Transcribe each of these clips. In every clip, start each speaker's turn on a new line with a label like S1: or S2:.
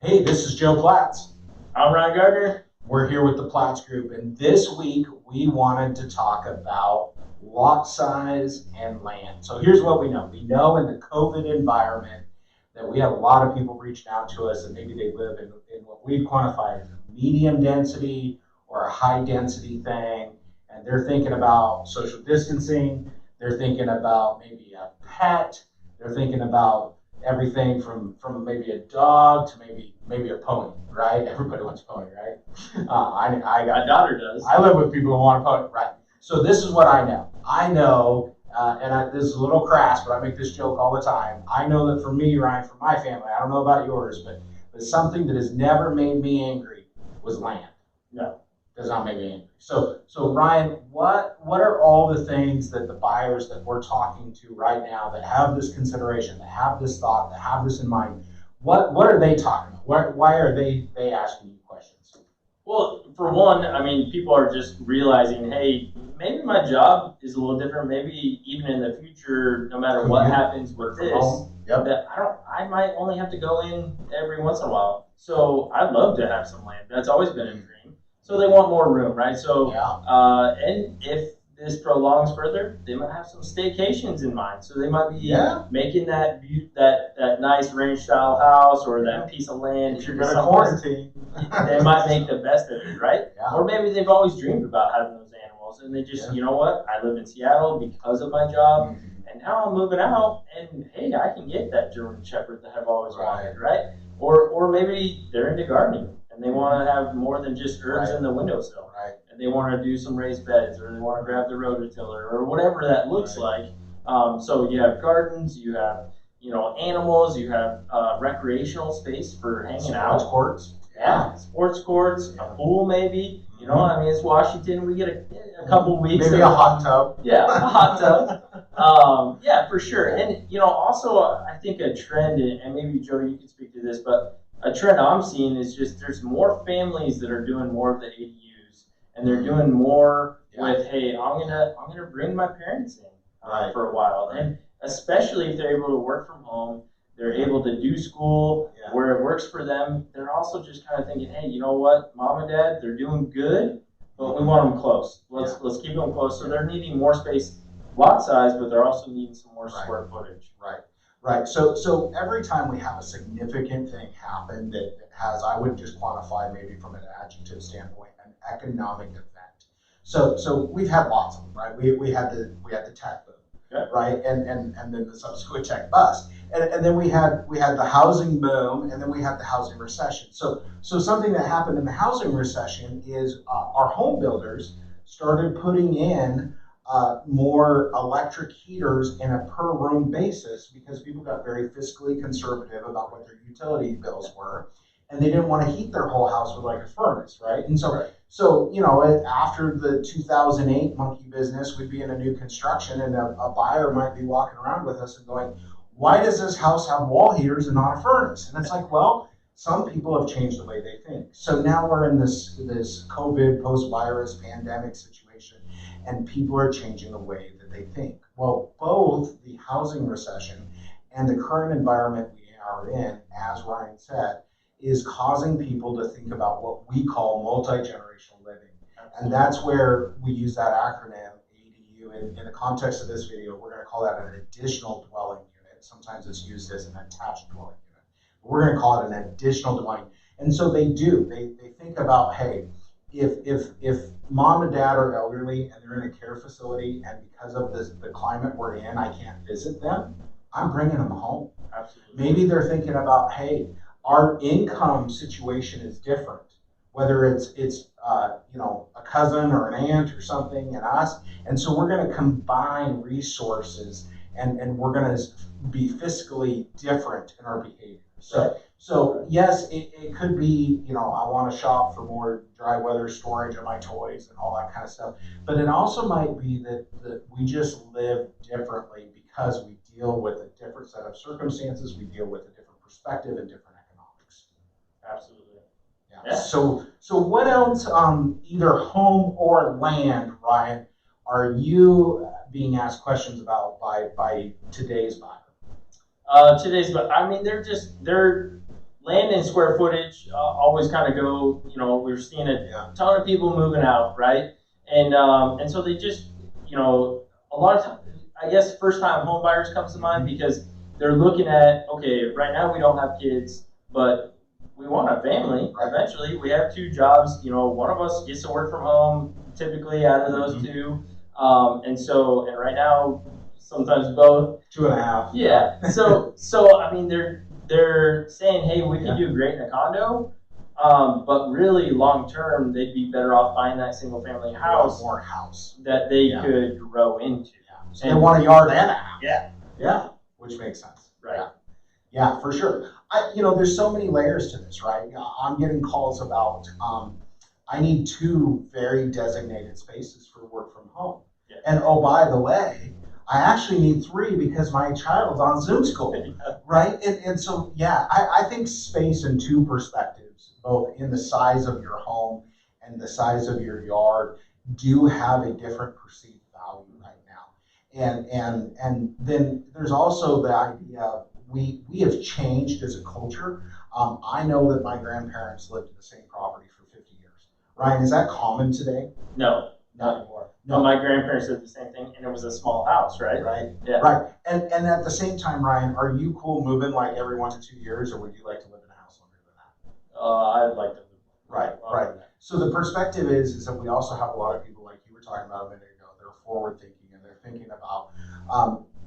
S1: Hey, this is Joe Platz.
S2: I'm Ryan Gardner.
S1: We're here with the Platz Group, and this week we wanted to talk about lot size and land. So here's what we know. We know in the COVID environment that we have a lot of people reaching out to us, and maybe they live in what we quantify as a medium density or a high density thing, and they're thinking about social distancing. They're thinking about maybe a pet. They're thinking about everything from maybe a dog to maybe a pony, right? Everybody wants a pony, right?
S2: My daughter does.
S1: I live with people who want a pony, right? So this is what I know. This is a little crass, but I make this joke all the time. I know that for me, Ryan, for my family, I don't know about yours, but something that has never made me angry was land.
S2: No.
S1: Does not make me angry. So Ryan, what are all the things that the buyers that we're talking to right now that have this consideration, that have this thought, that have this in mind? What are they talking about? Why are they asking you questions?
S2: Well, for one, I mean, people are just realizing, hey, maybe my job is a little different. Maybe even in the future, no matter what happens with this,
S1: Yep.
S2: that I might only have to go in every once in a while. So I'd love to have some land. That's always been a dream. So they want more room, right? So,
S1: Yeah.
S2: and if this prolongs further, they might have some staycations in mind. So they might be
S1: Yeah.
S2: making that nice ranch style house or that piece of land.
S1: If you're going to quarantine,
S2: They might make the best of it, right?
S1: Yeah.
S2: Or maybe they've always dreamed about having those animals, and they just, you know what? I live in Seattle because of my job, and now I'm moving out, and hey, I can get that German Shepherd that I've always wanted, right? Or maybe they're into gardening and they want to have more than just herbs in the windowsill,
S1: Right.
S2: and they want to do some raised beds, or they want to grab the rototiller, or whatever that looks like. So you have gardens, you have animals, you have recreational space for hanging out.
S1: Sports courts.
S2: Yeah, sports courts, a pool maybe. I mean, it's Washington. We get a couple weeks.
S1: Maybe a hot tub.
S2: Yeah, a hot tub. Yeah, for sure. And, also I think a trend, and maybe Joe, you can speak to this, but a trend I'm seeing is just there's more families that are doing more of the ADUs, and they're doing more with, hey, I'm gonna bring my parents in for a while, and especially if they're able to work from home. They're able to do school where it works for them. They're also just kind of thinking, hey, you know what, mom and dad, they're doing good, but we want them close. Let's keep them close. So they're needing more space, lot size, but they're also needing some more square footage.
S1: Right. So every time we have a significant thing happen that has, I would just quantify maybe from an adjective standpoint, an economic event. So we've had lots of them, right? We had the tech boom, right, and then the subsequent tech bust. And then we had the housing boom, and then we had the housing recession. So something that happened in the housing recession is our home builders started putting in more electric heaters in a per room basis because people got very fiscally conservative about what their utility bills were, and they didn't want to heat their whole house with like a furnace, right? And so after the 2008 monkey business, we'd be in a new construction, and a buyer might be walking around with us and going, why does this house have wall heaters and not a furnace? And it's like, well, some people have changed the way they think. So now we're in this COVID post-virus pandemic situation, and people are changing the way that they think. Well, both the housing recession and the current environment we are in, as Ryan said, is causing people to think about what we call multi-generational living. And that's where we use that acronym, ADU. In the context of this video, we're going to call that an additional dwelling unit. Sometimes it's used as an attached dwelling unit. But we're going to call it an additional dwelling. And so they think about, hey, if mom and dad are elderly and they're in a care facility, and because of the climate we're in, I can't visit them, I'm bringing them home.
S2: Absolutely.
S1: Maybe they're thinking about, hey, our income situation is different, whether it's a cousin or an aunt or something and us, and so we're going to combine resources, and we're going to be fiscally different in our behavior. So yes, it could be, I want to shop for more dry weather storage of my toys and all that kind of stuff. But it also might be that we just live differently because we deal with a different set of circumstances. We deal with a different perspective and different economics.
S2: Absolutely.
S1: Yeah. So what else, either home or land, Ryan, are you being asked questions about by today's buyer?
S2: I mean, they're land and square footage always kind of go. We're seeing a ton of people moving out, right? And so they just, a lot of times, I guess first time home buyers comes to mind because they're looking at, okay, right now we don't have kids, but we want a family eventually. We have two jobs. One of us gets to work from home typically out of those two. And right now, sometimes both.
S1: 2.5.
S2: Yeah. So I mean, they're saying, hey, we can do great in a condo, but really long term, they'd be better off buying that single family house,
S1: more house
S2: that they could grow into.
S1: So they want a yard and a house.
S2: Yeah.
S1: Which makes sense.
S2: Right.
S1: Yeah, for sure. There's so many layers to this, right? I'm getting calls about, I need 2 very designated spaces for work from home.
S2: Yeah.
S1: And oh, by the way, I actually need 3 because my child's on Zoom school, right? And so, I think space in 2 perspectives, both in the size of your home and the size of your yard, do have a different perceived value right now. And then there's also the idea of we have changed as a culture. I know that my grandparents lived in the same property for 50 years. Ryan, is that common today?
S2: No, not anymore.
S1: No.
S2: My grandparents did the same thing, and it was a small house, right?
S1: Right.
S2: Yeah.
S1: Right. And at the same time, Ryan, are you cool moving like every 1 to 2 years, or would you like to live in a house longer than that?
S2: I'd like to.
S1: Right. So the perspective is that we also have a lot of people like you were talking about a minute ago. They're forward thinking and they're thinking about,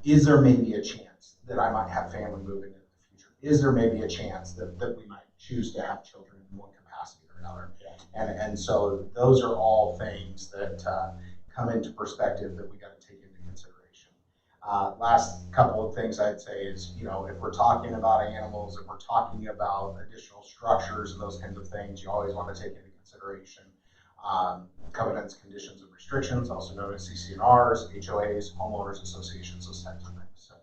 S1: is there maybe a chance that I might have family moving in the future? Is there maybe a chance that we might choose to have children in one capacity or another? Yeah. And so those are all things that come into perspective that we got to take into consideration. Last couple of things I'd say is, if we're talking about animals, if we're talking about additional structures and those kinds of things, you always want to take into consideration covenants, conditions, and restrictions, also known as CC&Rs, HOAs, homeowners associations, those types of things. So,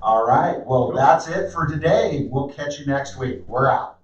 S1: all right, well, that's it for today. We'll catch you next week. We're out.